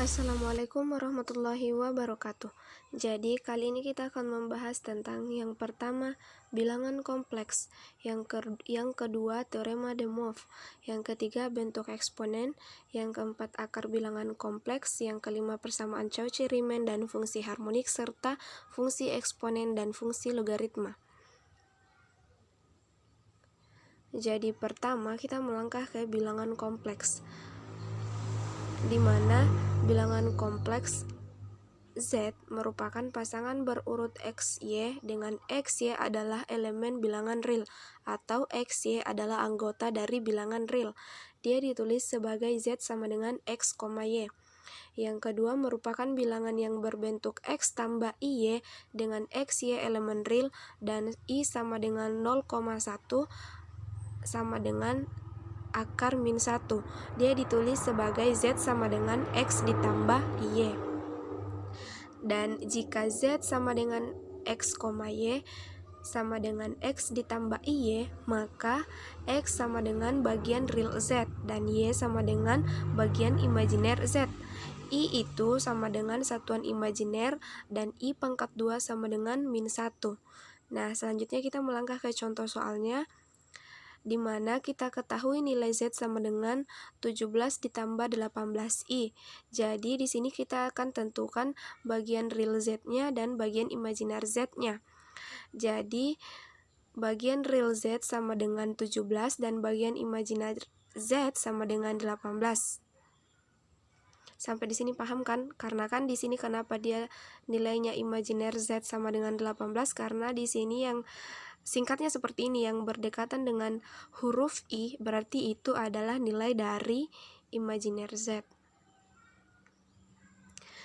Assalamualaikum warahmatullahi wabarakatuh. Jadi kali ini kita akan membahas tentang yang pertama bilangan kompleks, yang kedua teorema de Moivre, yang ketiga bentuk eksponen, yang keempat akar bilangan kompleks, yang kelima persamaan Cauchy-Riemann dan fungsi harmonik serta fungsi eksponen dan fungsi logaritma. Jadi pertama kita melangkah ke bilangan kompleks, di mana bilangan kompleks Z merupakan pasangan berurut XY dengan XY adalah elemen bilangan real atau XY adalah anggota dari bilangan real. Dia ditulis sebagai Z sama dengan X, Y. Yang kedua merupakan bilangan yang berbentuk X tambah Y dengan XY elemen real dan Y sama dengan 0,1 sama dengan akar min 1. Dia ditulis sebagai Z sama dengan X ditambah Y. Dan jika Z sama dengan X, Y sama dengan X ditambah Y, maka X sama dengan bagian real Z dan Y sama dengan bagian imajiner Z. I itu sama dengan satuan imajiner dan I pangkat 2 sama dengan min 1. Nah, selanjutnya kita melangkah ke contoh soalnya, di mana kita ketahui nilai Z sama dengan 17 ditambah 18I. Jadi di sini kita akan tentukan bagian real Z-nya dan bagian imajiner Z-nya. Jadi bagian real Z sama dengan 17 dan bagian imajiner Z sama dengan 18. Sampai di sini paham kan? Karena kan di sini kenapa dia nilainya imajiner Z sama dengan 18? Karena di sini yang singkatnya seperti ini, yang berdekatan dengan huruf I, berarti itu adalah nilai dari imajiner Z.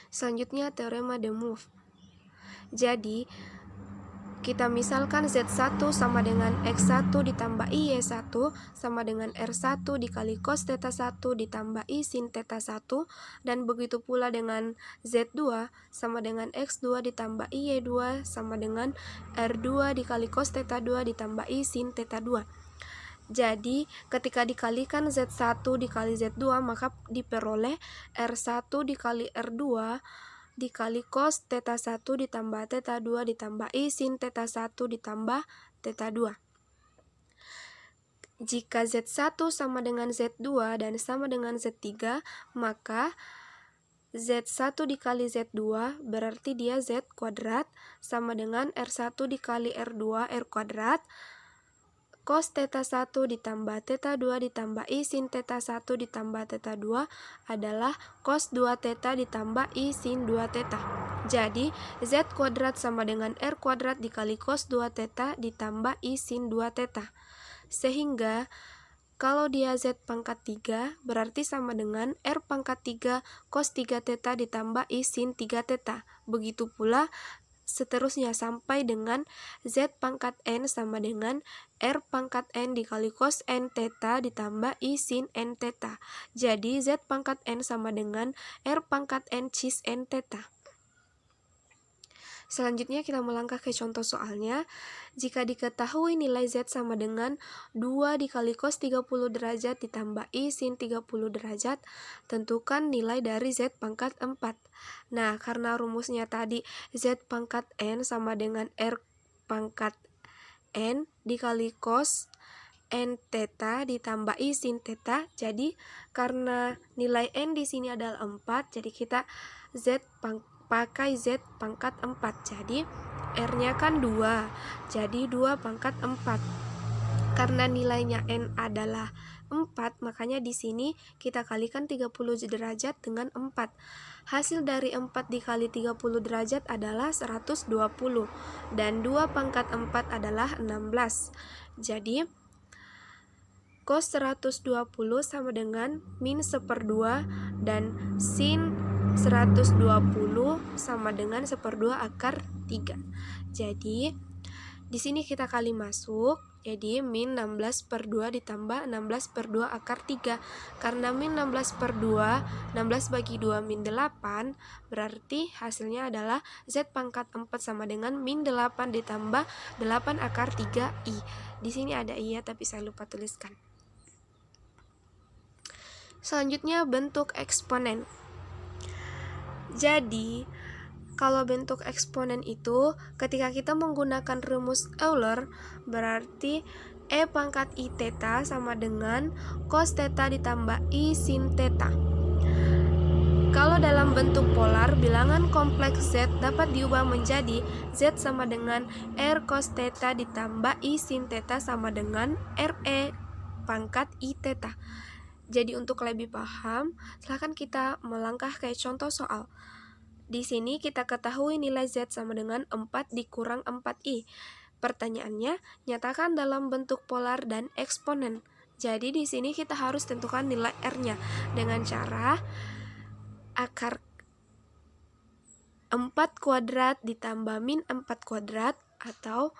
Selanjutnya teorema de Moivre. Jadi kita misalkan Z1 sama dengan X1 ditambah IY1 sama dengan R1 dikali cos theta 1 ditambah I sin theta 1, dan begitu pula dengan Z2 sama dengan X2 ditambah IY2 sama dengan R2 dikali cos theta 2 ditambah I sin theta 2. Jadi ketika dikalikan Z1 dikali Z2 maka diperoleh R1 dikali R2 dikali cos theta 1 ditambah theta 2 ditambah I sin theta 1 ditambah theta 2. Jika Z1 sama dengan Z2 dan sama dengan Z3, maka Z1 dikali Z2 berarti dia Z kuadrat sama dengan R1 dikali R2 R kuadrat, cos theta 1 ditambah theta 2 ditambah I sin theta 1 ditambah theta 2 adalah cos 2 theta ditambah I sin 2 theta. Jadi Z kuadrat sama dengan R kuadrat dikali cos 2 theta ditambah I sin 2 theta. Sehingga kalau dia Z pangkat 3 berarti sama dengan R pangkat 3 cos 3 theta ditambah I sin 3 theta. Begitu pula seterusnya sampai dengan Z pangkat N sama dengan R pangkat N dikali cos N theta ditambah I sin N theta. Jadi Z pangkat N sama dengan R pangkat N cis N theta. Selanjutnya kita melangkah ke contoh soalnya. Jika diketahui nilai Z sama dengan 2 dikali cos 30 derajat ditambah I sin 30 derajat, tentukan nilai dari Z pangkat 4. Nah, karena rumusnya tadi Z pangkat N sama dengan R pangkat N dikali cos N theta ditambah I sin theta, jadi karena nilai N di sini adalah 4, jadi kita pakai Z pangkat 4. Jadi R-nya kan 2, jadi 2 pangkat 4. Karena nilainya N adalah 4, makanya di sini kita kalikan 30 derajat dengan 4. Hasil dari 4 dikali 30 derajat adalah 120 dan 2 pangkat 4 adalah 16. Jadi cos 120 sama dengan min 1/2 dan sin 120 sama dengan 1/2 akar 3. Jadi di sini kita kali masuk, jadi min 16/2 ditambah 16/2 akar 3. Karena min 16/2, 16 bagi 2 min 8, berarti hasilnya adalah Z pangkat 4 sama dengan min 8 ditambah 8 akar 3I. Di sini ada I ya, tapi saya lupa tuliskan. Selanjutnya bentuk eksponen. Jadi, kalau bentuk eksponen itu, ketika kita menggunakan rumus Euler, berarti E pangkat I theta sama dengan cos theta ditambah I sin theta. Kalau dalam bentuk polar, bilangan kompleks Z dapat diubah menjadi Z sama dengan R cos theta ditambah I sin theta sama dengan RE pangkat I theta. Jadi untuk lebih paham, silahkan kita melangkah ke contoh soal. Di sini kita ketahui nilai Z sama dengan 4 dikurang 4I. Pertanyaannya, nyatakan dalam bentuk polar dan eksponen. Jadi di sini kita harus tentukan nilai R-nya dengan cara akar 4 kuadrat ditambah min 4 kuadrat atau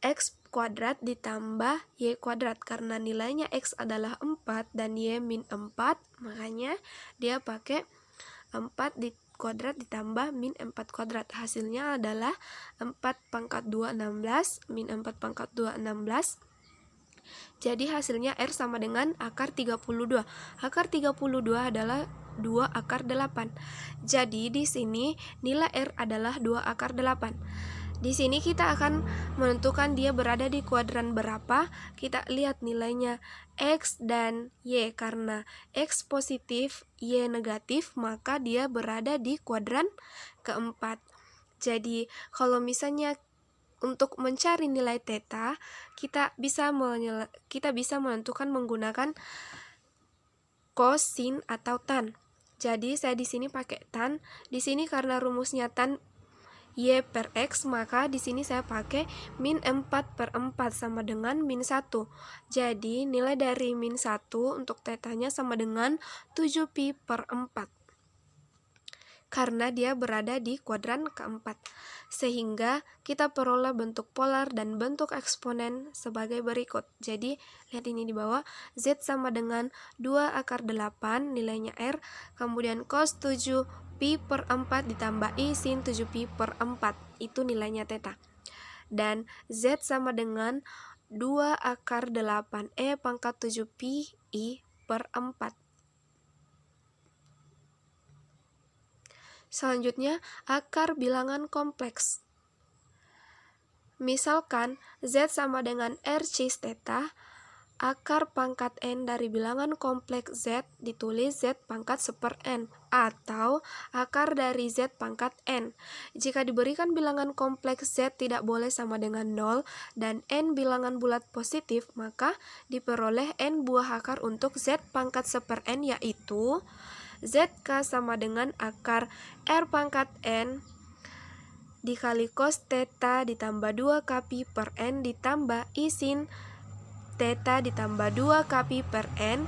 X kuadrat ditambah Y kuadrat. Karena nilainya X adalah 4 dan Y min 4, makanya dia pakai 4 di kuadrat ditambah min 4 kuadrat. Hasilnya adalah 4 pangkat 2, 16, min 4 pangkat 2, 16. Jadi hasilnya R sama dengan akar 32. Akar 32 adalah 2 akar 8. Jadi di sini nilai R adalah 2 akar 8. Di sini kita akan menentukan dia berada di kuadran berapa. Kita lihat nilainya X dan Y. Karena X positif, Y negatif, maka dia berada di kuadran keempat. Jadi kalau misalnya untuk mencari nilai theta, kita bisa menentukan menggunakan cos, sin, atau tan. Jadi saya di sini pakai tan. Di sini karena rumusnya tan Y per X, maka di sini saya pakai min 4 per 4 sama dengan min 1. Jadi nilai dari min 1 untuk tetanya sama dengan 7pi per 4. Karena dia berada di kuadran keempat. Sehingga kita peroleh bentuk polar dan bentuk eksponen sebagai berikut. Jadi lihat ini di bawah, Z sama dengan 2 akar 8 nilainya R, kemudian cos 7pi per 4 ditambah I sin 7pi per 4, itu nilainya theta. Dan Z sama dengan 2 akar 8 E pangkat 7pi I per 4. Selanjutnya, akar bilangan kompleks. Misalkan Z sama dengan R cis theta, akar pangkat N dari bilangan kompleks Z ditulis Z pangkat 1/N, atau akar dari Z pangkat N. Jika diberikan bilangan kompleks Z tidak boleh sama dengan 0 dan N bilangan bulat positif, maka diperoleh N buah akar untuk Z pangkat 1/N, yaitu ZK sama dengan akar R pangkat N dikali cos theta ditambah 2 kpi per N ditambah I sin theta ditambah 2 kpi per N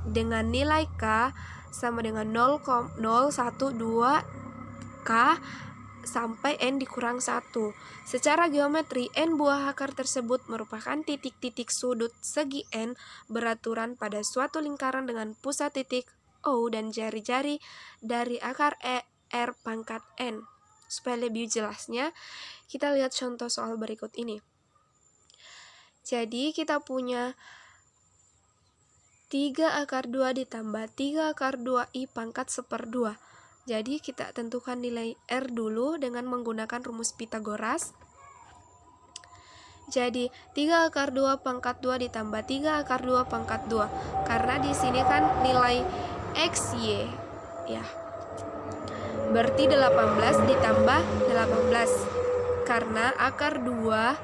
dengan nilai K sama dengan 0,1, 2 K sampai N dikurang 1. Secara geometri, N buah akar tersebut merupakan titik-titik sudut segi N beraturan pada suatu lingkaran dengan pusat titik O dan jari-jari dari akar R pangkat N. Supaya lebih jelasnya, kita lihat contoh soal berikut ini. Jadi kita punya 3 akar 2 ditambah 3 akar 2I pangkat 1/2. Jadi kita tentukan nilai R dulu dengan menggunakan rumus Pitagoras. Jadi 3 akar 2 pangkat 2 ditambah 3 akar 2 pangkat 2. Karena di sini kan nilai XY ya. Berarti 18 ditambah 18. Karena akar 2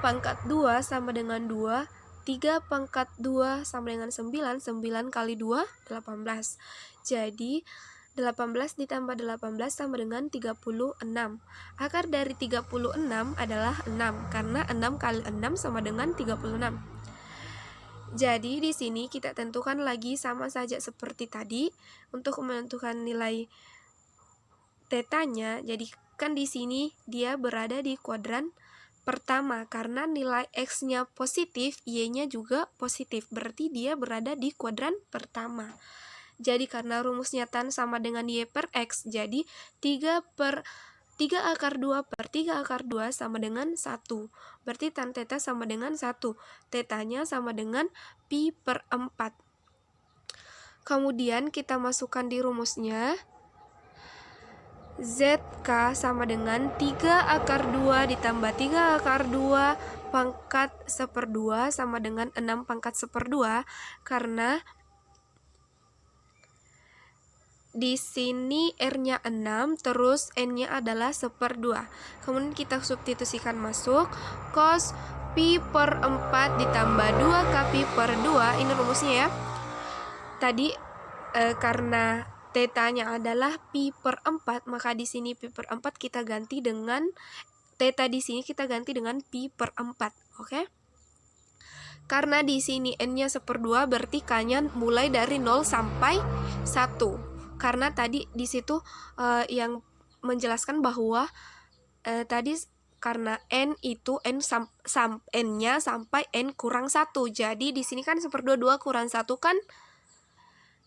pangkat 2 sama dengan 2, 3 pangkat 2 sama dengan 9, 9 kali 2, 18. Jadi 18 ditambah 18 sama dengan 36. Akar dari 36 adalah 6, karena 6 kali 6 sama dengan 36. Jadi di sini kita tentukan lagi sama saja seperti tadi untuk menentukan nilai tetanya. Jadi kan di sini dia berada di kuadran pertama karena nilai X-nya positif, Y-nya juga positif. Berarti dia berada di kuadran pertama. Jadi karena rumusnya tan sama dengan Y per X, jadi 3 akar 2 per 3 akar 2 sama dengan 1. Berarti tan theta sama dengan 1. Tetanya sama dengan pi per 4. Kemudian kita masukkan di rumusnya. ZK sama dengan 3 akar 2 ditambah 3 akar 2 pangkat 1/2 sama dengan 6 pangkat 1/2, karena di sini R-nya 6, terus N-nya adalah 1/2. Kemudian kita substitusikan masuk. Cos pi per 4 ditambah 2K pi per 2. Ini rumusnya ya. Tadi karena tetanya adalah pi per 4, maka di sini pi per 4 kita ganti dengan teta di sini kita ganti dengan pi per 4. Oke? Karena di sini N-nya 1/2, berarti K-nya mulai dari 0 sampai 1. Karena tadi di situ yang menjelaskan bahwa tadi karena N itu N-nya sampai N kurang 1. Jadi di sini kan 1/2, 2 kurang 1 kan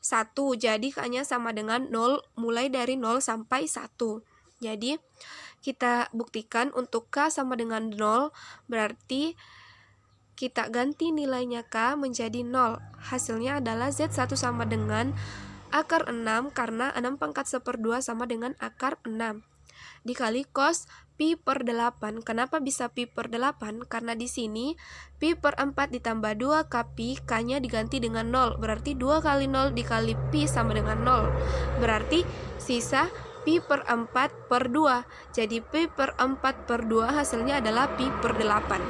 1. Jadi K-nya sama dengan 0, mulai dari 0 sampai 1. Jadi kita buktikan untuk K sama dengan 0, berarti kita ganti nilainya K menjadi 0. Hasilnya adalah Z1 sama dengan akar 6, karena 6 pangkat 1/2 sama dengan akar 6. Dikali cos pi per 8. Kenapa bisa pi per 8? Karena di sini pi per 4 ditambah 2 K pi, K-nya diganti dengan 0. Berarti 2 kali 0 dikali pi sama dengan 0. Berarti sisa pi per 4 per 2. Jadi pi per 4 per 2 hasilnya adalah pi per 8.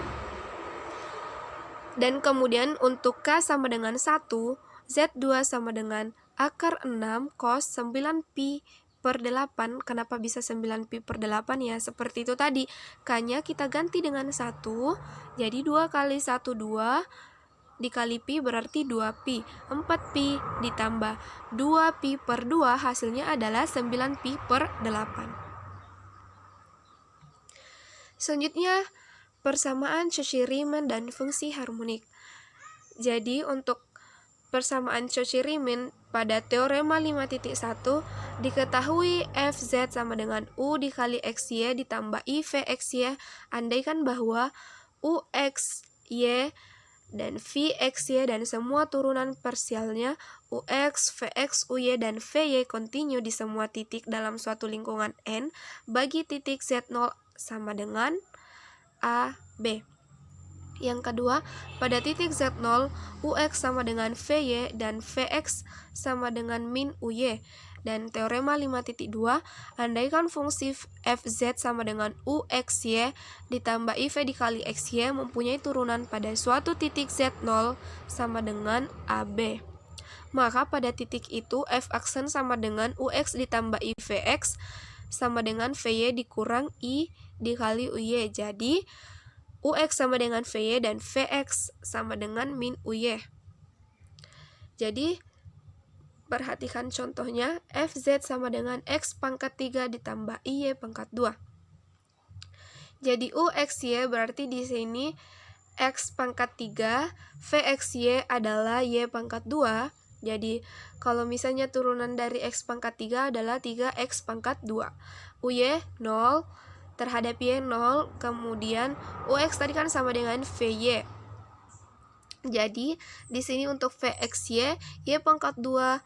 Dan kemudian untuk K sama dengan 1, Z2 sama dengan akar 6 cos 9 pi per 8. Kenapa bisa 9 pi per 8 ya? Seperti itu tadi. K-nya kita ganti dengan 1. Jadi 2 kali 1, 2. Dikali pi berarti 2 pi. 4 pi ditambah 2 pi per 2 hasilnya adalah 9 pi per 8. Selanjutnya, persamaan Cauchy-Riemann dan fungsi harmonik. Jadi untuk persamaan Cauchy-Riemann pada teorema 5.1 diketahui Fz sama dengan U dikali XY ditambah I Vxy. Andaikan bahwa UXY dan Vxy dan semua turunan parsialnya Ux, Vx, Uy, dan Vy kontinu di semua titik dalam suatu lingkungan N, bagi titik Z0 sama dengan AB. Yang kedua, pada titik Z0, Ux sama dengan Vy dan Vx sama dengan min Uy. Dan teorema 5.2, andaikan fungsi Fz sama dengan Uxy ditambah IV dikali Xy mempunyai turunan pada suatu titik Z0 sama dengan AB. Maka pada titik itu F aksen sama dengan Ux ditambah IVX sama dengan Vy dikurang I dikali Uy. Jadi Ux sama dengan Vy dan Vx sama dengan min Uy. Jadi perhatikan contohnya, Fz sama dengan X pangkat 3 ditambah Y pangkat 2. Jadi Uxy berarti di sini X pangkat 3, Vxy adalah Y pangkat 2. Jadi kalau misalnya turunan dari X pangkat 3 adalah 3X pangkat 2. Uy 0 terhadap Y 0, kemudian Ux tadi kan sama dengan Vy. Jadi di sini untuk Vxy, Y pangkat 2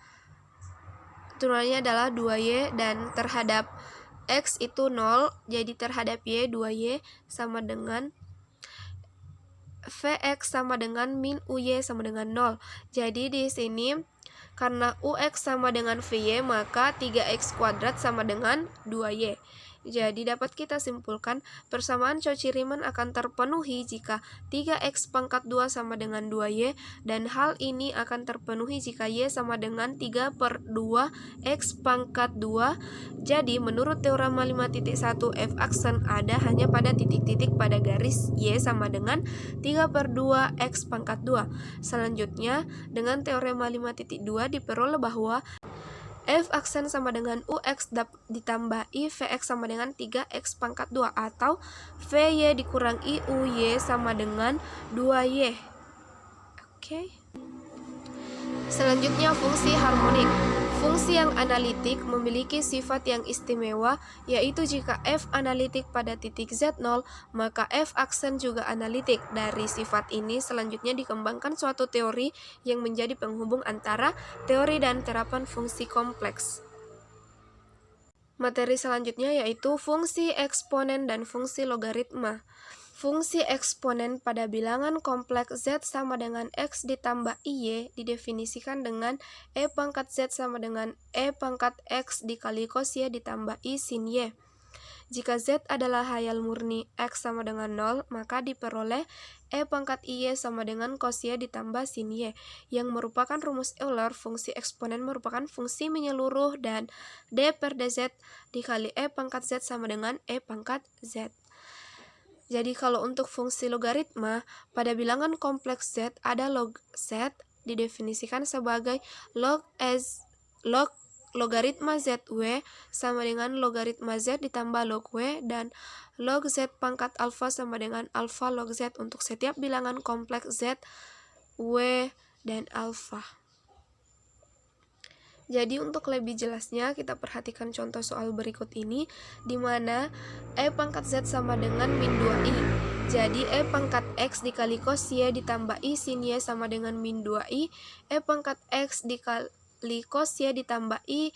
turunannya adalah 2Y, dan terhadap X itu 0, jadi terhadap Y 2Y sama dengan Vx sama dengan min Uy sama dengan 0. Jadi di sini karena Ux sama dengan Vy, maka 3X kuadrat sama dengan 2Y. Jadi dapat kita simpulkan persamaan Cauchy-Riemann akan terpenuhi jika 3X pangkat 2 sama dengan 2Y, dan hal ini akan terpenuhi jika Y sama dengan 3 per 2 X pangkat 2. Jadi menurut teorema 5.1 F aksen ada hanya pada titik-titik pada garis Y sama dengan 3 per 2 X pangkat 2. Selanjutnya dengan teorema 5.2 diperoleh bahwa F aksen sama dengan Ux ditambah I Vx sama dengan 3X pangkat 2, atau Vy dikurang I Uy sama dengan 2Y. Oke. Selanjutnya fungsi harmonik. Fungsi yang analitik memiliki sifat yang istimewa, yaitu jika f analitik pada titik z0, maka f aksen juga analitik. Dari sifat ini selanjutnya dikembangkan suatu teori yang menjadi penghubung antara teori dan terapan fungsi kompleks. Materi selanjutnya yaitu fungsi eksponen dan fungsi logaritma. Fungsi eksponen pada bilangan kompleks z sama dengan x ditambah y didefinisikan dengan e pangkat z sama dengan e pangkat x dikali cos y ditambah i sin y. Jika z adalah hayal murni x sama dengan 0, maka diperoleh e pangkat y sama dengan cos y ditambah sin y, yang merupakan rumus Euler. Fungsi eksponen merupakan fungsi menyeluruh dan d per dz dikali e pangkat z sama dengan e pangkat z. Jadi kalau untuk fungsi logaritma, pada bilangan kompleks z ada log z didefinisikan sebagai logaritma zw sama dengan logaritma z ditambah log w, dan log z pangkat alfa sama dengan alfa log z untuk setiap bilangan kompleks z, w, dan alfa. Jadi untuk lebih jelasnya kita perhatikan contoh soal berikut ini, di mana e pangkat z sama dengan min 2i. Jadi e pangkat x dikali cos y ditambah i sin y sama dengan min 2i. E pangkat x dikali cos y ditambah i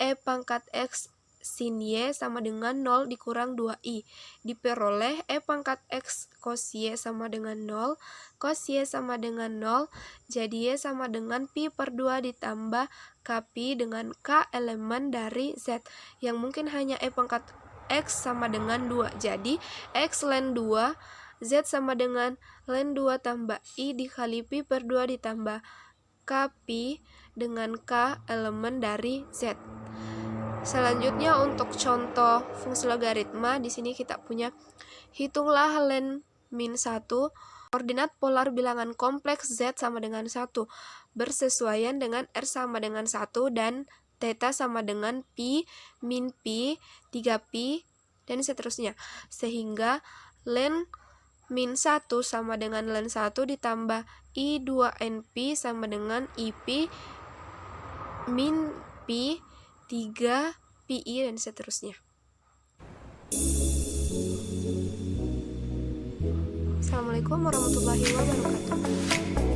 e pangkat x sin y sama dengan 0 dikurang 2i. Diperoleh e pangkat x cos y sama dengan 0, cos y sama dengan 0, jadi y sama dengan pi per 2 ditambah kpi dengan k elemen dari z, yang mungkin hanya e pangkat x sama dengan 2. Jadi x ln 2, z sama dengan ln 2 tambah i dikali pi per 2 ditambah kpi dengan k elemen dari z. Selanjutnya untuk contoh fungsi logaritma, di sini kita punya hitunglah ln min 1, koordinat polar bilangan kompleks z sama dengan 1, bersesuaian dengan r sama dengan 1 dan theta sama dengan pi, min pi, 3pi, dan seterusnya. Sehingga ln min 1 sama dengan ln 1 ditambah i 2np sama dengan ip, min pi, 3 pi, dan seterusnya. Assalamualaikum warahmatullahi wabarakatuh.